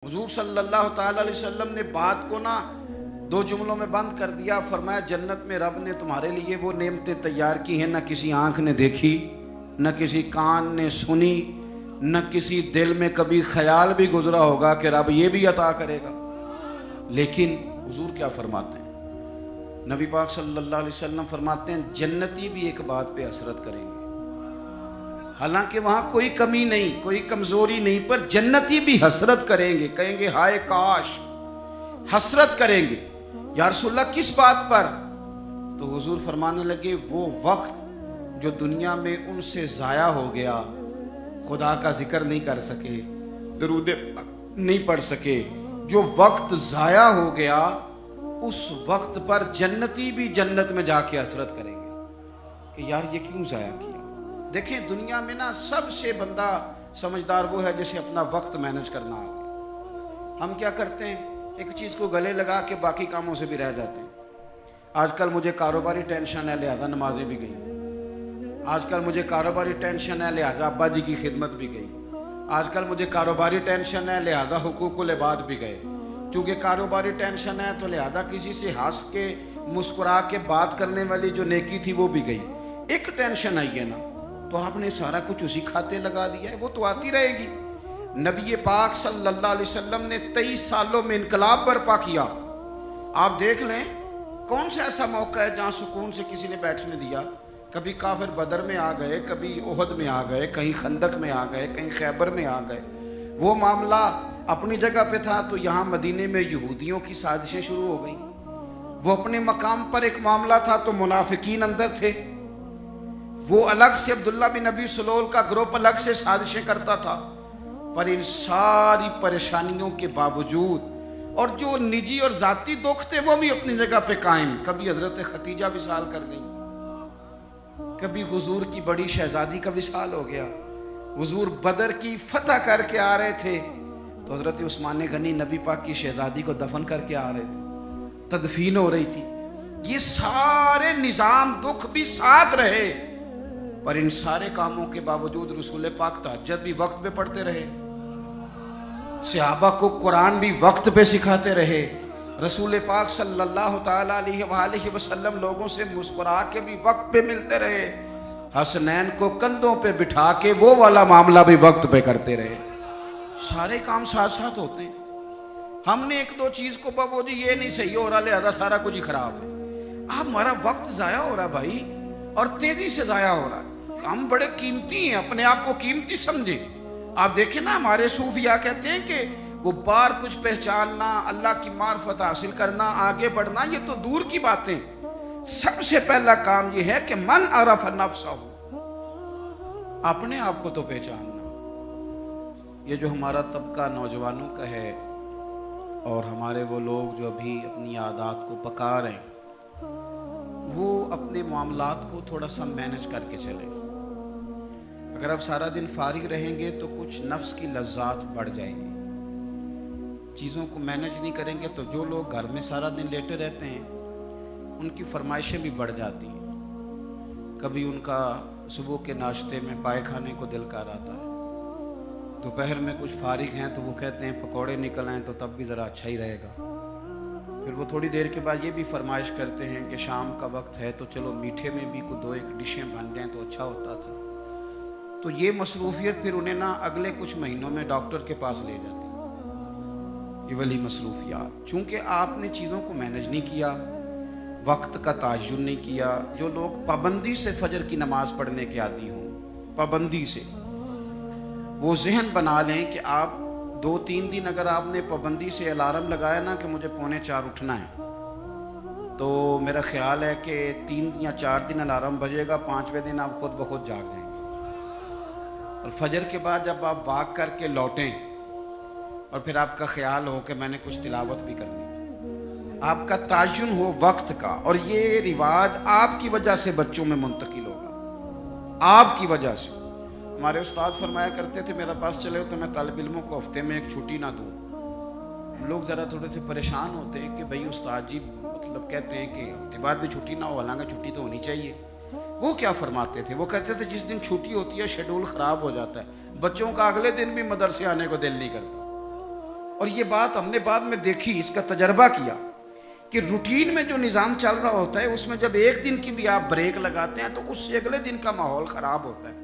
حضور صلی اللہ تعالی علیہ وسلم نے بات کو نا دو جملوں میں بند کر دیا. فرمایا جنت میں رب نے تمہارے لیے وہ نعمتیں تیار کی ہیں نہ کسی آنکھ نے دیکھی، نہ کسی کان نے سنی، نہ کسی دل میں کبھی خیال بھی گزرا ہوگا کہ رب یہ بھی عطا کرے گا. لیکن حضور کیا فرماتے ہیں؟ نبی پاک صلی اللہ علیہ وسلم فرماتے ہیں جنتی بھی ایک بات پہ حسرت کریں گے، حالانکہ وہاں کوئی کمی نہیں، کوئی کمزوری نہیں، پر جنتی بھی حسرت کریں گے، کہیں گے ہائے کاش. حسرت کریں گے. یا رسول اللہ کس بات پر؟ تو حضور فرمانے لگے وہ وقت جو دنیا میں ان سے ضائع ہو گیا، خدا کا ذکر نہیں کر سکے، درود نہیں پڑھ سکے، جو وقت ضائع ہو گیا اس وقت پر جنتی بھی جنت میں جا کے حسرت کریں گے کہ یار یہ کیوں ضائع کیا. دیکھیں دنیا میں نا سب سے بندہ سمجھدار وہ ہے جسے اپنا وقت مینج کرنا آ گیا. ہم کیا کرتے ہیں؟ ایک چیز کو گلے لگا کے باقی کاموں سے بھی رہ جاتے ہیں. آج کل مجھے کاروباری ٹینشن ہے لہذا نمازیں بھی گئیں. آج کل مجھے کاروباری ٹینشن ہے لہذا ابا جی کی خدمت بھی گئی. آج کل مجھے کاروباری ٹینشن ہے لہذا حقوق العباد بھی گئے. چونکہ کاروباری ٹینشن ہے تو لہذا کسی سے ہنس کے مسکرا کے بات کرنے والی جو نیکی تھی وہ بھی گئی. ایک ٹینشن آئی ہے نا تو آپ نے سارا کچھ اسی کھاتے لگا دیا ہے، وہ تو آتی رہے گی. نبی پاک صلی اللہ علیہ وسلم نے 23 سالوں میں انقلاب برپا کیا. آپ دیکھ لیں کون سا ایسا موقع ہے جہاں سکون سے کسی نے بیٹھنے دیا؟ کبھی کافر بدر میں آ گئے، کبھی احد میں آ گئے، کہیں خندق میں آ گئے، کہیں خیبر میں آ گئے. وہ معاملہ اپنی جگہ پہ تھا تو یہاں مدینے میں یہودیوں کی سازشیں شروع ہو گئیں. وہ اپنے مقام پر ایک معاملہ تھا تو منافقین اندر تھے. وہ الگ سے عبداللہ بن ابی سلول کا گروپ الگ سے سازشیں کرتا تھا. پر ان ساری پریشانیوں کے باوجود اور جو نجی اور ذاتی دکھ تھے وہ بھی اپنی جگہ پہ قائم. کبھی حضرت خدیجہ وصال کر گئی، کبھی حضور کی بڑی شہزادی کا وصال ہو گیا. حضور بدر کی فتح کر کے آ رہے تھے تو حضرت عثمان غنی نبی پاک کی شہزادی کو دفن کر کے آ رہے تھے، تدفین ہو رہی تھی. یہ سارے نظام دکھ بھی ساتھ رہے، پر ان سارے کاموں کے باوجود رسول پاک تہجد بھی وقت پہ پڑھتے رہے، صحابہ کو قرآن بھی وقت پہ سکھاتے رہے. رسول پاک صلی اللہ تعالیٰ علیہ وآلہ وسلم لوگوں سے مسکرا کے بھی وقت پہ ملتے رہے. حسنین کو کندھوں پہ بٹھا کے وہ والا معاملہ بھی وقت پہ کرتے رہے. سارے کام ساتھ ساتھ ہوتے ہیں. ہم نے ایک دو چیز کو بابو جی یہ نہیں صحیح ہو رہا لہذا سارا کچھ ہی خراب ہے. آپ ہمارا وقت ضائع ہو رہا بھائی، اور تیزی سے ضائع ہو رہا ہے. ہم بڑے قیمتی ہیں، اپنے آپ کو قیمتی سمجھیں. آپ دیکھیں نا ہمارے صوفیاء کہتے ہیں کہ وہ بار کچھ پہچاننا، اللہ کی معرفت حاصل کرنا، آگے بڑھنا یہ تو دور کی باتیں. سب سے پہلا کام یہ ہے کہ من عرف نفسہ، اپنے آپ کو تو پہچاننا. یہ جو ہمارا طبقہ نوجوانوں کا ہے اور ہمارے وہ لوگ جو ابھی اپنی عادات کو پکا رہے ہیں، وہ اپنے معاملات کو تھوڑا سا مینج کر کے چلیں. اگر آپ سارا دن فارغ رہیں گے تو کچھ نفس کی لذات بڑھ جائیں گی. چیزوں کو مینج نہیں کریں گے تو جو لوگ گھر میں سارا دن لیٹے رہتے ہیں ان کی فرمائشیں بھی بڑھ جاتی ہیں. کبھی ان کا صبح کے ناشتے میں پائے کھانے کو دل کر آتا ہے، دوپہر میں کچھ فارغ ہیں تو وہ کہتے ہیں پکوڑے نکل آئیں تو تب بھی ذرا اچھا ہی رہے گا. پھر وہ تھوڑی دیر کے بعد یہ بھی فرمائش کرتے ہیں کہ شام کا وقت ہے تو چلو میٹھے میں بھی کوئی دو ایک ڈشیں بن جائیں تو اچھا ہوتا تھا. تو یہ مصروفیت پھر انہیں نا اگلے کچھ مہینوں میں ڈاکٹر کے پاس لے جاتی ہے. یہ والی مصروفیات، چونکہ آپ نے چیزوں کو مینج نہیں کیا، وقت کا تعین نہیں کیا. جو لوگ پابندی سے فجر کی نماز پڑھنے کے عادی ہوں، پابندی سے وہ ذہن بنا لیں کہ آپ 2-3 دن اگر آپ نے پابندی سے الارم لگایا نا کہ مجھے 3:45 اٹھنا ہے، تو میرا خیال ہے کہ 3 یا 4 دن الارم بجے گا، 5ویں دن آپ خود بخود جاگ جائیں گے. اور فجر کے بعد جب آپ واک کر کے لوٹیں اور پھر آپ کا خیال ہو کہ میں نے کچھ تلاوت بھی کرنی، آپ کا تعین ہو وقت کا. اور یہ رواج آپ کی وجہ سے بچوں میں منتقل ہوگا، آپ کی وجہ سے. ہمارے استاد فرمایا کرتے تھے میرا پاس چلے ہو تو میں طالب علموں کو ہفتے میں ایک چھٹی نہ دوں. لوگ ذرا تھوڑے سے پریشان ہوتے ہیں کہ بھئی استاد جی مطلب کہتے ہیں کہ ہفتے بعد بھی چھٹی نہ ہو، حالانکہ چھٹی تو ہونی چاہیے. وہ کیا فرماتے تھے؟ وہ کہتے تھے جس دن چھٹی ہوتی ہے شیڈول خراب ہو جاتا ہے، بچوں کا اگلے دن بھی مدرسے آنے کو دل نہیں کرتا. اور یہ بات ہم نے بعد میں دیکھی، اس کا تجربہ کیا کہ روٹین میں جو نظام چل رہا ہوتا ہے اس میں جب ایک دن کی بھی آپ بریک لگاتے ہیں تو اس سے اگلے دن کا ماحول خراب ہوتا ہے.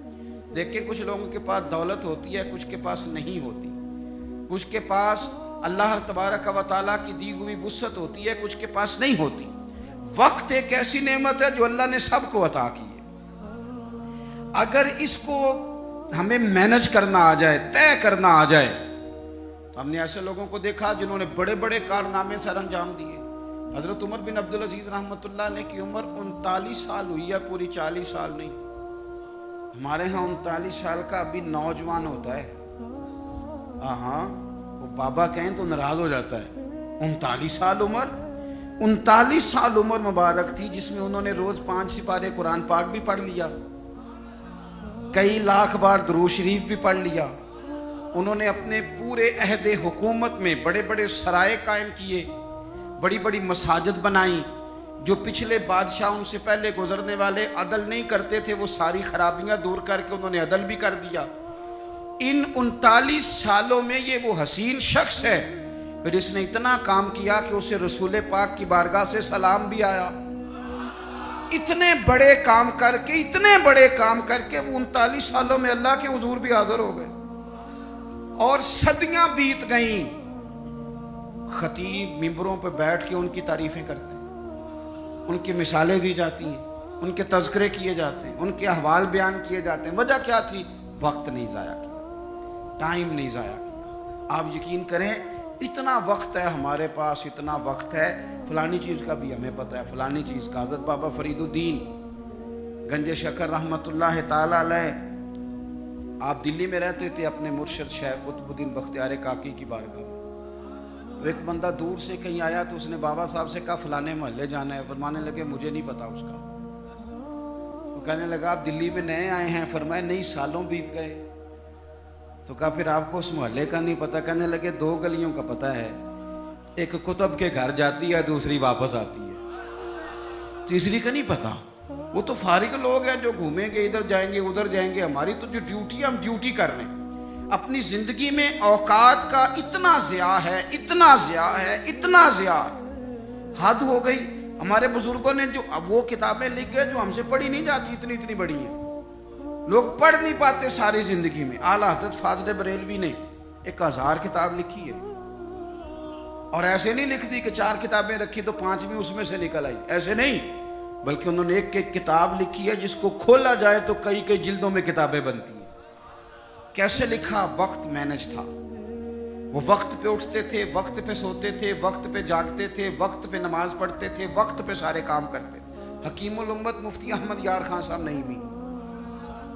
دیکھیں کچھ لوگوں کے پاس دولت ہوتی ہے، کچھ کے پاس نہیں ہوتی، کچھ کے پاس اللہ تبارک و تعالیٰ کی دی ہوئی وسعت ہوتی ہے، کچھ کے پاس نہیں ہوتی. وقت ایک ایسی نعمت ہے جو اللہ نے سب کو عطا کی ہے. اگر اس کو ہمیں مینج کرنا آ جائے، طے کرنا آ جائے، تو ہم نے ایسے لوگوں کو دیکھا جنہوں نے بڑے بڑے کارنامے سر انجام دیے. حضرت عمر بن عبدالعزیز رحمۃ اللہ علیہ کی عمر 39 سال ہوئی ہے، پوری 40 سال نہیں. ہمارے ہاں 39 سال کا ابھی نوجوان ہوتا ہے. ہاں وہ بابا کہیں تو ناراض ہو جاتا ہے. 39 سال عمر، 39 سال عمر مبارک تھی جس میں انہوں نے روز 5 سپارے قرآن پاک بھی پڑھ لیا، کئی لاکھ بار درود شریف بھی پڑھ لیا. انہوں نے اپنے پورے عہد حکومت میں بڑے بڑے سرائے قائم کیے، بڑی بڑی مساجد بنائیں. جو پچھلے بادشاہ ان سے پہلے گزرنے والے عدل نہیں کرتے تھے وہ ساری خرابیاں دور کر کے انہوں نے عدل بھی کر دیا. ان 39 سالوں میں یہ وہ حسین شخص ہے پھر اس نے اتنا کام کیا کہ اسے رسول پاک کی بارگاہ سے سلام بھی آیا. اتنے بڑے کام کر کے، اتنے بڑے کام کر کے وہ 39 سالوں میں اللہ کے حضور بھی حاضر ہو گئے. اور صدیاں بیت گئیں، خطیب ممبروں پہ بیٹھ کے ان کی تعریفیں کرتے ہیں، ان کی مثالیں دی جاتی ہیں، ان کے تذکرے کیے جاتے ہیں، ان کے احوال بیان کیے جاتے ہیں. وجہ کیا تھی؟ وقت نہیں ضائع کیا، ٹائم نہیں ضائع کیا. آپ یقین کریں اتنا وقت ہے ہمارے پاس، اتنا وقت ہے، فلانی چیز کا بھی ہمیں پتہ ہے، فلانی چیز کا. حضرت بابا فرید الدین گنج شکر رحمۃ اللہ تعالی علیہ، آپ دلی میں رہتے تھے اپنے مرشد شیخ قطب الدین بختیار کاکی کی بارگاہ میں. تو ایک بندہ دور سے کہیں آیا تو اس نے بابا صاحب سے کہا فلانے محلے جانا ہے. فرمانے لگے مجھے نہیں پتا اس کا. وہ کہنے لگا آپ دلی میں نئے آئے ہیں؟ فرمایا نہیں، سالوں بیت گئے. تو کہا پھر آپ کو اس محلے کا نہیں پتا؟ کہنے لگے 2 گلیوں کا پتا ہے، ایک قطب کے گھر جاتی ہے، دوسری واپس آتی ہے، تیسری کا نہیں پتا. وہ تو فارغ لوگ ہیں جو گھومیں گے، ادھر جائیں گے ادھر جائیں گے. ہماری تو جو ڈیوٹی ہے ہم ڈیوٹی کر رہے ہیں. اپنی زندگی میں اوقات کا اتنا ضیاع ہے، اتنا ضیاع ہے، اتنا ضیاع، حد ہو گئی. ہمارے بزرگوں نے جو اب وہ کتابیں لکھ گئے جو ہم سے پڑھی نہیں جاتی، اتنی اتنی بڑی ہیں، لوگ پڑھ نہیں پاتے ساری زندگی میں. اعلیٰ حضرت فاضل بریلوی نے 1000 کتاب لکھی ہے، اور ایسے نہیں لکھ دی کہ 4 کتابیں رکھی تو 5ویں اس میں سے نکل آئی، ایسے نہیں، بلکہ انہوں نے ایک ایک کتاب لکھی ہے جس کو کھولا جائے تو کئی کئی جلدوں میں کتابیں بنتی ہیں. کیسے لکھا؟ وقت مینج تھا. وہ وقت پہ اٹھتے تھے، وقت پہ سوتے تھے، وقت پہ جاگتے تھے، وقت پہ نماز پڑھتے تھے، وقت پہ سارے کام کرتے. حکیم الامت مفتی احمد یار خان صاحب نعیمی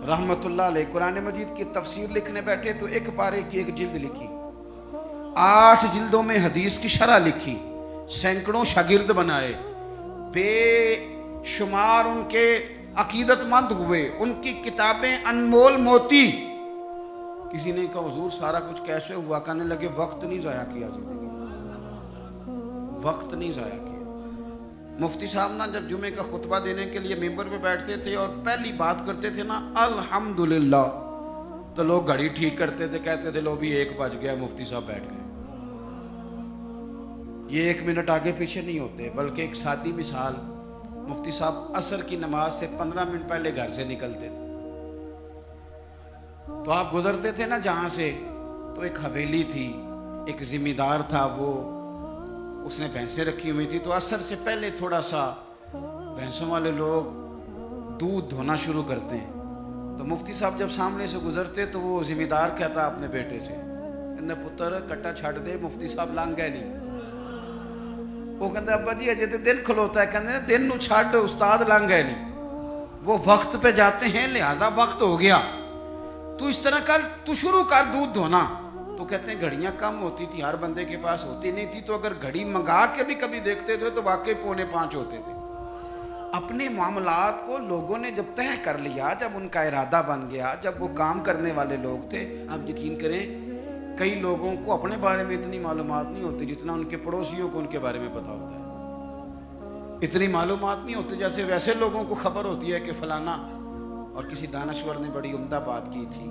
رحمت اللہ علیہ قرآن مجید کی تفسیر لکھنے بیٹھے تو ایک پارے کی ایک جلد لکھی، 8 جلدوں میں حدیث کی شرح لکھی، سینکڑوں شاگرد بنائے، بے شمار ان کے عقیدت مند ہوئے، ان کی کتابیں انمول موتی. کسی نے کہا حضور سارا کچھ کیسے ہوا؟ کہنے لگے وقت نہیں ضائع کیا زندگی میں، وقت نہیں ضائع کیا. مفتی صاحب نا جب جمعے کا خطبہ دینے کے لیے ممبر پہ بیٹھتے تھے اور پہلی بات کرتے تھے نا الحمدللہ، تو لوگ گھڑی ٹھیک کرتے تھے، کہتے تھے لو بھی 1 بج گیا، مفتی صاحب بیٹھ گئے. یہ 1 منٹ آگے پیچھے نہیں ہوتے، بلکہ ایک سادی مثال، مفتی صاحب عصر کی نماز سے 15 منٹ پہلے گھر سے نکلتے تھے. تو آپ گزرتے تھے نا جہاں سے، تو ایک حویلی تھی، ایک ذمہ دار تھا، وہ اس نے بھینسیں رکھی ہوئی تھی. تو عصر سے پہلے تھوڑا سا بھینسوں والے لوگ دودھ دھونا شروع کرتے ہیں. تو مفتی صاحب جب سامنے سے گزرتے تو وہ ذمہ دار کہتا اپنے بیٹے سے، کہنے پتر کٹا چھڑ دے، مفتی صاحب لنگ گئے نہیں. وہ کہتا ابا جی اجے تو دن کھلوتا ہے. کہنے دن نو چھڑ، استاد لنگ گئے نہیں. وہ وقت پہ جاتے ہیں، لہذا وقت ہو گیا، تو اس طرح کر، تو شروع کر دودھ دھونا. تو کہتے ہیں گھڑیاں کم ہوتی تھی، ہر بندے کے پاس ہوتی نہیں تھی، تو اگر گھڑی منگا کے بھی کبھی دیکھتے تھے تو واقعی 4:45 ہوتے تھے. اپنے معاملات کو لوگوں نے جب طے کر لیا، جب ان کا ارادہ بن گیا، جب وہ کام کرنے والے لوگ تھے. آپ یقین کریں کئی لوگوں کو اپنے بارے میں اتنی معلومات نہیں ہوتی جتنا ان کے پڑوسیوں کو ان کے بارے میں پتا ہوتا ہے. اتنی معلومات نہیں ہوتی جیسے ویسے لوگوں کو خبر ہوتی ہے کہ فلانا، اور کسی دانشور نے بڑی عمدہ بات کی تھی.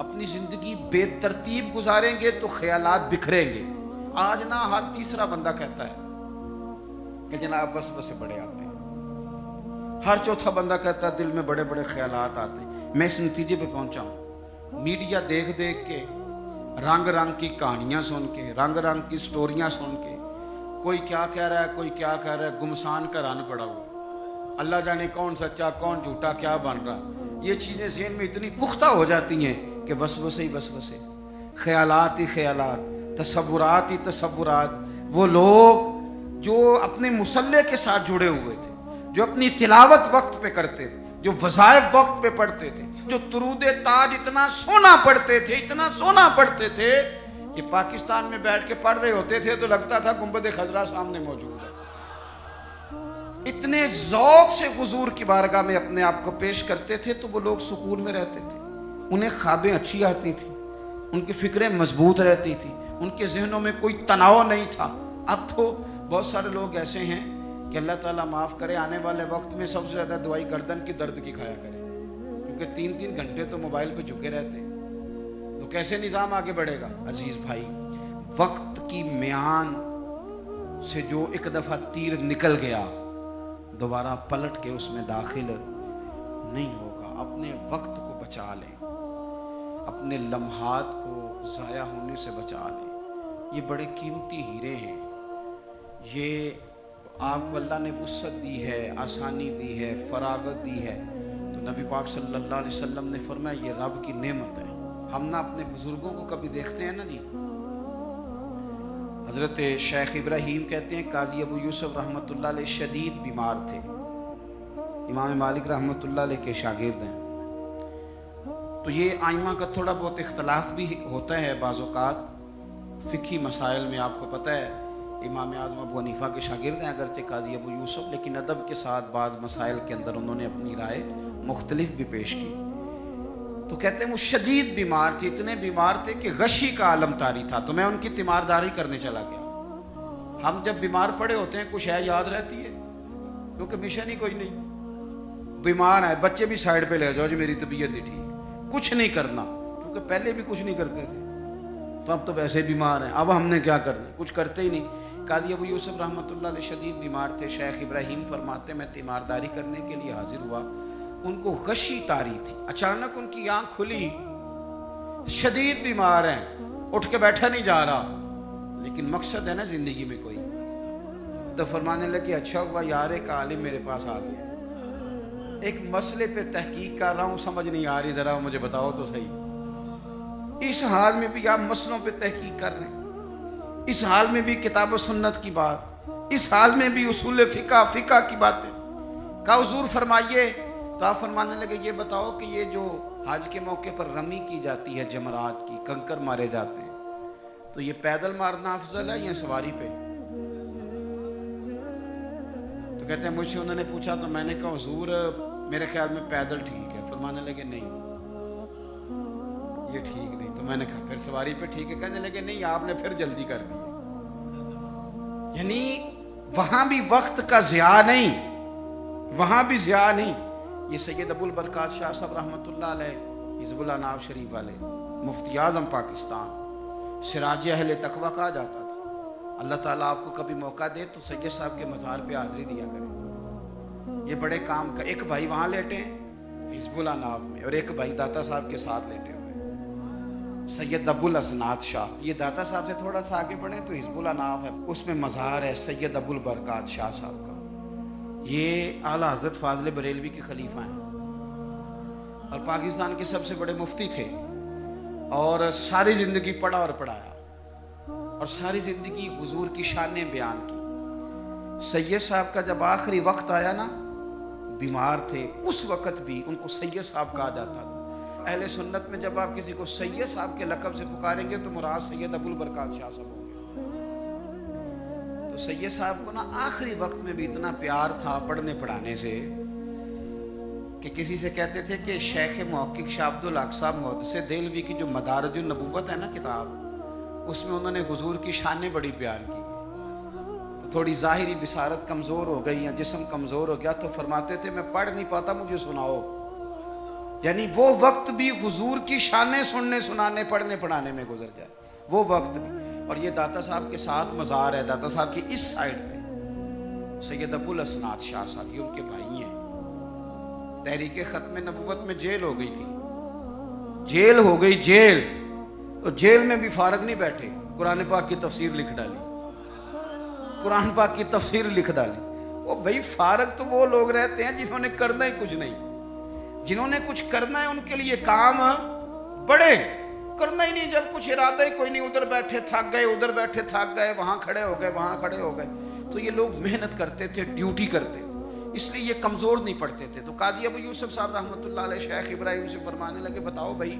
اپنی زندگی بے ترتیب گزاریں گے تو خیالات بکھریں گے. آج نا ہر تیسرا بندہ کہتا ہے کہ جناب وسوسے بڑے آتے ہیں، ہر چوتھا بندہ کہتا ہے دل میں بڑے بڑے خیالات آتے ہیں. میں اس نتیجے پہ پہنچا ہوں، میڈیا دیکھ دیکھ کے، رنگ رنگ کی کہانیاں سن کے، رنگ رنگ کی سٹوریاں سن کے، کوئی کیا کہہ رہا ہے، کوئی کیا کہہ رہا ہے، گمسان کا رن پڑا ہوا. اللہ جانے کون سچا کون جھوٹا کیا بن رہا. یہ چیزیں ذہن میں اتنی پختہ ہو جاتی ہیں کہ وسوسے ہی وسوسے، خیالات ہی خیالات، تصورات ہی تصورات. وہ لوگ جو اپنے مصلح کے ساتھ جڑے ہوئے تھے، جو اپنی تلاوت وقت پہ کرتے تھے، جو وظائف وقت پہ پڑھتے تھے، جو درود تاج اتنا سونا پڑھتے تھے، اتنا سونا پڑھتے تھے کہ پاکستان میں بیٹھ کے پڑھ رہے ہوتے تھے تو لگتا تھا گنبد خضرا سامنے موجود ہے. اتنے ذوق سے حضور کی بارگاہ میں اپنے آپ کو پیش کرتے تھے تو وہ لوگ سکون میں رہتے تھے. انہیں خوابیں اچھی آتی تھیں، ان کی فکریں مضبوط رہتی تھی، ان کے ذہنوں میں کوئی تناؤ نہیں تھا. اب تو بہت سارے لوگ ایسے ہیں کہ اللہ تعالیٰ معاف کرے، آنے والے وقت میں سب سے زیادہ دوائی گردن کی درد کی کھایا کرے، کیونکہ 3 گھنٹے تو موبائل پہ جھکے رہتے. تو کیسے نظام آگے بڑھے گا؟ عزیز بھائی، وقت کی میان سے جو ایک دفعہ تیر نکل گیا دوبارہ پلٹ کے اس میں داخل نہیں ہوگا. اپنے وقت کو بچا لیں، اپنے لمحات کو ضائع ہونے سے بچا لیں. یہ بڑے قیمتی ہیرے ہیں. یہ آپ کو اللہ نے وسعت دی ہے، آسانی دی ہے، فراغت دی ہے. تو نبی پاک صلی اللہ علیہ وسلم نے فرمایا یہ رب کی نعمت ہے. ہم نہ اپنے بزرگوں کو کبھی دیکھتے ہیں نا جی. حضرت شیخ ابراہیم کہتے ہیں قاضی ابو یوسف رحمۃ اللہ علیہ شدید بیمار تھے، امام مالک رحمۃ اللہ علیہ کے شاگرد ہیں. تو یہ آئمہ کا تھوڑا بہت اختلاف بھی ہوتا ہے بعض اوقات فقہی مسائل میں. آپ کو پتہ ہے امام اعظم ابو حنیفہ کے شاگرد ہیں اگرچہ قاضی ابو یوسف، لیکن ادب کے ساتھ بعض مسائل کے اندر انہوں نے اپنی رائے مختلف بھی پیش کی. تو کہتے ہیں وہ شدید بیمار تھے، اتنے بیمار تھے کہ غشی کا عالم طاری تھا. تو میں ان کی تیمارداری کرنے چلا گیا. ہم جب بیمار پڑے ہوتے ہیں کچھ ہے یاد رہتی ہے، کیونکہ مشن ہی کوئی نہیں. بیمار ہیں بچے بھی سائڈ پہ لے جاؤ جی میری طبیعت نہیں ٹھیک، کچھ نہیں کرنا، کیونکہ پہلے بھی کچھ نہیں کرتے تھے. تو اب تو ویسے بیمار ہیں، اب ہم نے کیا کرنا، کچھ کرتے ہی نہیں. قاضی ابو یوسف رحمۃ اللہ علیہ شدید بیمار تھے. شیخ ابراہیم فرماتے میں تیمارداری کرنے کے لیے حاضر ہوا. ان کو غشی طاری تھی، اچانک ان کی آنکھ کھلی، شدید بیمار ہیں، اٹھ کے بیٹھا نہیں جا رہا، لیکن مقصد ہے نا زندگی میں کوئی. تو فرمانے لگے اچھا ہوا یار ایک عالم میرے پاس آ گیا، ایک مسئلے پہ تحقیق کر رہا ہوں، سمجھ نہیں آ رہی، ذرا مجھے بتاؤ تو صحیح. اس حال میں بھی آپ مسئلوں پہ تحقیق کر رہے ہیں، اس حال میں بھی کتاب و سنت کی بات، اس حال میں بھی اصول فقہ کی باتیں. کہا حضور فرمائیے. تو آپ فرمانے لگے یہ بتاؤ کہ یہ جو حج کے موقع پر رمی کی جاتی ہے، جمرات کی کنکر مارے جاتے ہیں، تو یہ پیدل مارنا افضل ہے یا سواری پہ؟ تو کہتے ہیں مجھ سے انہوں نے پوچھا تو میں نے کہا حضور میرے خیال میں پیدل ٹھیک ہے. فرمانے لگے نہیں یہ ٹھیک نہیں. تو میں نے کہا پھر سواری پہ ٹھیک ہے. کہنے لگے نہیں آپ نے پھر جلدی کر دی. یعنی وہاں بھی وقت کا ضیاع نہیں، وہاں بھی ضیاع نہیں. یہ سید ابو البرکات شاہ صاحب رحمۃ اللہ علیہ حزب اللہ ناو شریف والے مفتی اعظم پاکستان، سراج اہل تقویٰ کہا جاتا تھا. اللہ تعالیٰ آپ کو کبھی موقع دے تو سید صاحب کے مزار پہ حاضری دیا کرے. یہ بڑے کام کا، ایک بھائی وہاں لیٹے ہیں حزب اللہ ناو میں اور ایک بھائی داتا صاحب کے ساتھ لیٹے ہوئے سید ابو الاسناد شاہ. یہ داتا صاحب سے تھوڑا سا آگے بڑھیں تو حزب اللہ ناو ہے، اس میں مزار ہے سید ابو البرکات شاہ صاحب کا. یہ اعلیٰ حضرت فاضل بریلوی کے خلیفہ ہیں اور پاکستان کے سب سے بڑے مفتی تھے، اور ساری زندگی پڑھا اور پڑھایا اور ساری زندگی حضور کی شانیں بیان کی. سید صاحب کا جب آخری وقت آیا نا، بیمار تھے، اس وقت بھی ان کو سید صاحب کہا جاتا تھا. اہل سنت میں جب آپ کسی کو سید صاحب کے لقب سے پکاریں گے تو مراد سید ابو البرکات شاہ صاحب ہوں گے. تو سید صاحب کو نا آخری وقت میں بھی اتنا پیار تھا پڑھنے پڑھانے سے کہ کسی سے کہتے تھے کہ شیخ محقق شاہ عبد الحق صاحب محدث دہلوی کی جو مدارج النبوت ہے نا کتاب، اس میں انہوں نے حضور کی شانیں بڑی بیان کی. تو تھوڑی ظاہری بصارت کمزور ہو گئی یا جسم کمزور ہو گیا تو فرماتے تھے میں پڑھ نہیں پاتا، مجھے سناؤ. یعنی وہ وقت بھی حضور کی شانیں سننے سنانے پڑھنے پڑھانے میں گزر جائے، وہ وقت بھی۔ اور یہ داتا صاحب کے ساتھ مزار ہے، داتا صاحب کی اس سائڈ پہ سید ابو الاسناد شاہ صاحب، یہ ان کے بھائی ہیں۔ تحریک ختم نبوت میں جیل ہو گئی تھی، جیل ہو گئی جیل، تو جیل میں بھی فارغ نہیں بیٹھے، قرآن پاک کی تفسیر لکھ ڈالی، قرآن پاک کی تفسیر لکھ ڈالی۔ وہ بھائی فارغ تو وہ لوگ رہتے ہیں جنہوں نے کرنا ہی کچھ نہیں، جنہوں نے کچھ کرنا ہے ان کے لیے کام بڑے، کرنا ہی نہیں، جب کچھ ارادہ ہی کوئی نہیں، ادھر بیٹھے تھک گئے، ادھر بیٹھے تھک گئے، وہاں کھڑے ہو گئے، وہاں کھڑے ہو گئے۔ تو یہ لوگ محنت کرتے تھے، ڈیوٹی کرتے، اس لیے یہ کمزور نہیں پڑتے تھے۔ تو قاضی ابو یوسف صاحب رحمۃ اللہ علیہ شیخ ابراہیم سے فرمانے لگے بتاؤ بھائی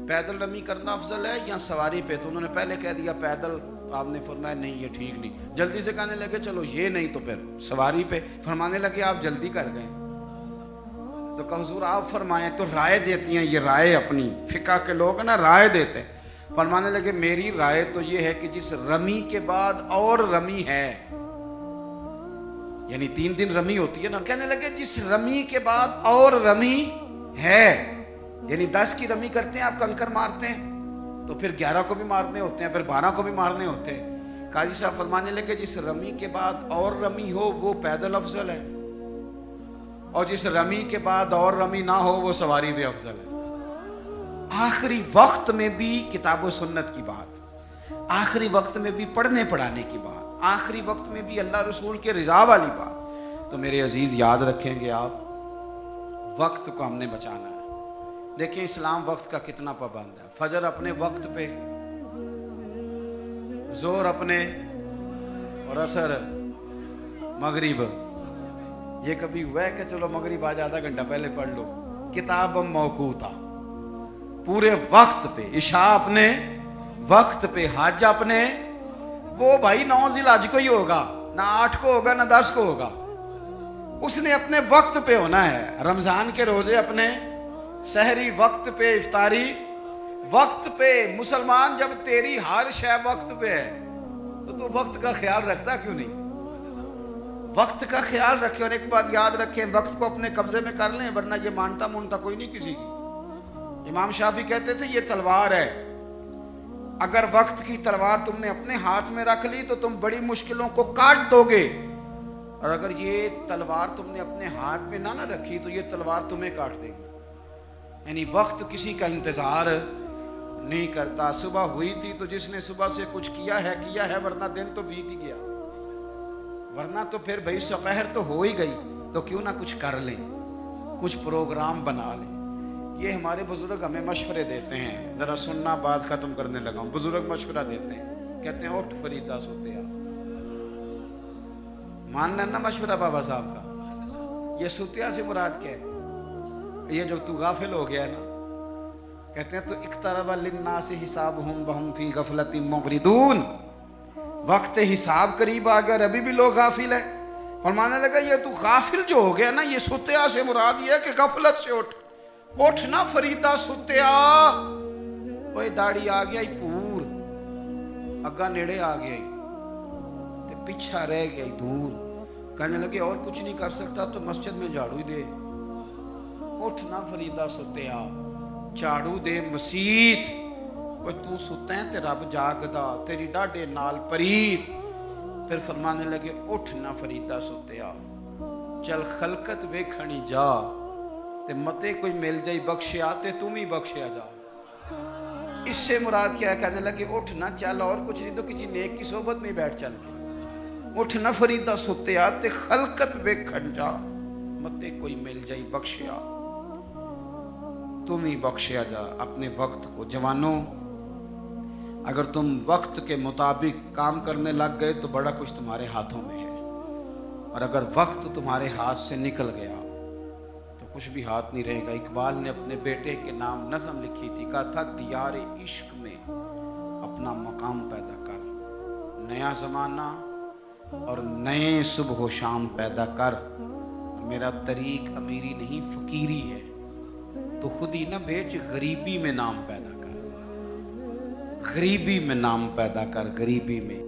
پیدل رمی کرنا افضل ہے یا سواری پہ؟ تو انہوں نے پہلے کہہ دیا پیدل، تو آپ نے فرمایا نہیں یہ ٹھیک نہیں، جلدی سے کہنے لگے چلو یہ نہیں تو پھر سواری پہ، فرمانے لگے آپ جلدی کر گئے۔ تو کہ حضور آپ فرمائیں، تو رائے دیتی ہیں یہ رائے، اپنی فقہ کے لوگ نا رائے دیتے ہیں۔ فرمانے لگے میری رائے تو یہ ہے کہ جس رمی کے بعد اور رمی ہے، یعنی 3 دن رمی ہوتی ہے نا، کہنے لگے جس رمی کے بعد اور رمی ہے، یعنی 10 کی رمی کرتے ہیں آپ، کنکر مارتے ہیں تو پھر 11 کو بھی مارنے ہوتے ہیں، پھر 12 کو بھی مارنے ہوتے ہیں۔ قاضی صاحب فرمانے لگے جس رمی کے بعد اور رمی ہو وہ پیدل افضل ہے، اور جس رمی کے بعد اور رمی نہ ہو وہ سواری بھی افضل ہے۔ آخری وقت میں بھی کتاب و سنت کی بات، آخری وقت میں بھی پڑھنے پڑھانے کی بات، آخری وقت میں بھی اللہ رسول کے رضا والی بات۔ تو میرے عزیز یاد رکھیں گے آپ، وقت کو ہم نے بچانا ہے۔ دیکھیں اسلام وقت کا کتنا پابند ہے، فجر اپنے وقت پہ، ظہر اپنے، اور عصر مغرب، یہ کبھی ہوا ہے کہ چلو مغرب آج آدھا گھنٹہ پہلے پڑھ لو؟ کتاب موقوتا، پورے وقت پہ، عشاء اپنے وقت پہ، حج اپنے، وہ بھائی 9 ذی الحج کو ہی ہوگا، نہ 8 کو ہوگا نہ 10 کو ہوگا، اس نے اپنے وقت پہ ہونا ہے۔ رمضان کے روزے اپنے، سحری وقت پہ، افطاری وقت پہ۔ مسلمان جب تیری ہر شے وقت پہ ہے تو وقت کا خیال رکھتا کیوں نہیں؟ وقت کا خیال رکھیں، اور ایک بات یاد رکھیں، وقت کو اپنے قبضے میں کر لیں، ورنہ یہ مانتا کوئی نہیں کسی کی۔ امام شافعی کہتے تھے یہ تلوار ہے، اگر وقت کی تلوار تم نے اپنے ہاتھ میں رکھ لی تو تم بڑی مشکلوں کو کاٹ دو گے، اور اگر یہ تلوار تم نے اپنے ہاتھ میں نہ رکھی تو یہ تلوار تمہیں کاٹ دے گی۔ یعنی وقت کسی کا انتظار نہیں کرتا۔ صبح ہوئی تھی تو جس نے صبح سے کچھ کیا ہے، ورنہ دن تو بیت ہی گیا، ورنہ تو پھر بھائی سپہر تو ہو ہی گئی، تو کیوں نہ کچھ کر لیں، کچھ پروگرام بنا لیں۔ یہ ہمارے بزرگ ہمیں مشورے دیتے ہیں، ذرا سننا بات ختم کرنے لگا ہوں۔ بزرگ مشورہ دیتے ہیں، کہتے ہیں اٹھ فریدہ سوتیا، مان لینا مشورہ بابا صاحب کا۔ یہ سوتیا سے مراد کیا ہے؟ یہ جو تو غافل ہو گیا ہے نا، کہتے ہیں تو اقترب للناس حسابهم وهم فی غفلۃ معرضون، وقت حساب قریب آ گیا، ابھی بھی لوگ غافل ہیں۔ فرمانے لگا یہ تو غافل جو ہو گیا نا، یہ سوتیا سے مراد یہ ہے کہ غفلت سے اٹھ نا فریدہ سوتیا۔ وہ داڑھی آ گیا پور، اگا نیڑے آ گیا تے پیچھا رہ گیا دور، کہنے لگے اور کچھ نہیں کر سکتا تو مسجد میں جھاڑو ہی دے، اٹھ نا فریدہ سوتیا، جھاڑو دے مسیت۔ وہ تو ستا ہے تے رب جاگدا، تیری ڈاڈے نال پرید۔ پھر فرمانے لگے اٹھ نا فریدہ سوتیا، چل خلقت ویکھنی جا، تے متے کوئی مل جائی بخشیا تے تم ہی بخشیا جا۔ اس سے مراد کیا ہے؟ کہنے لگے اٹھ نہ چل، اور کچھ نہیں تو کسی نیک کی صحبت میں بیٹھ چل کے، اٹھ نہ فریدہ سوتیا تے خلقت ویکھن جا، متے کوئی مل جائی بخشیا، تم ہی بخشیا جا اپنے وقت کو۔ جوانوں، اگر تم وقت کے مطابق کام کرنے لگ گئے تو بڑا کچھ تمہارے ہاتھوں میں ہے، اور اگر وقت تمہارے ہاتھ سے نکل گیا تو کچھ بھی ہاتھ نہیں رہے گا۔ اقبال نے اپنے بیٹے کے نام نظم لکھی تھی، کہا تھا دیار عشق میں اپنا مقام پیدا کر، نیا زمانہ اور نئے صبح و شام پیدا کر، میرا طریق امیری نہیں فقیری ہے، تو خود ہی نہ بیچ، غریبی میں نام پیدا کر، غریبی میں نام پیدا کر، غریبی میں۔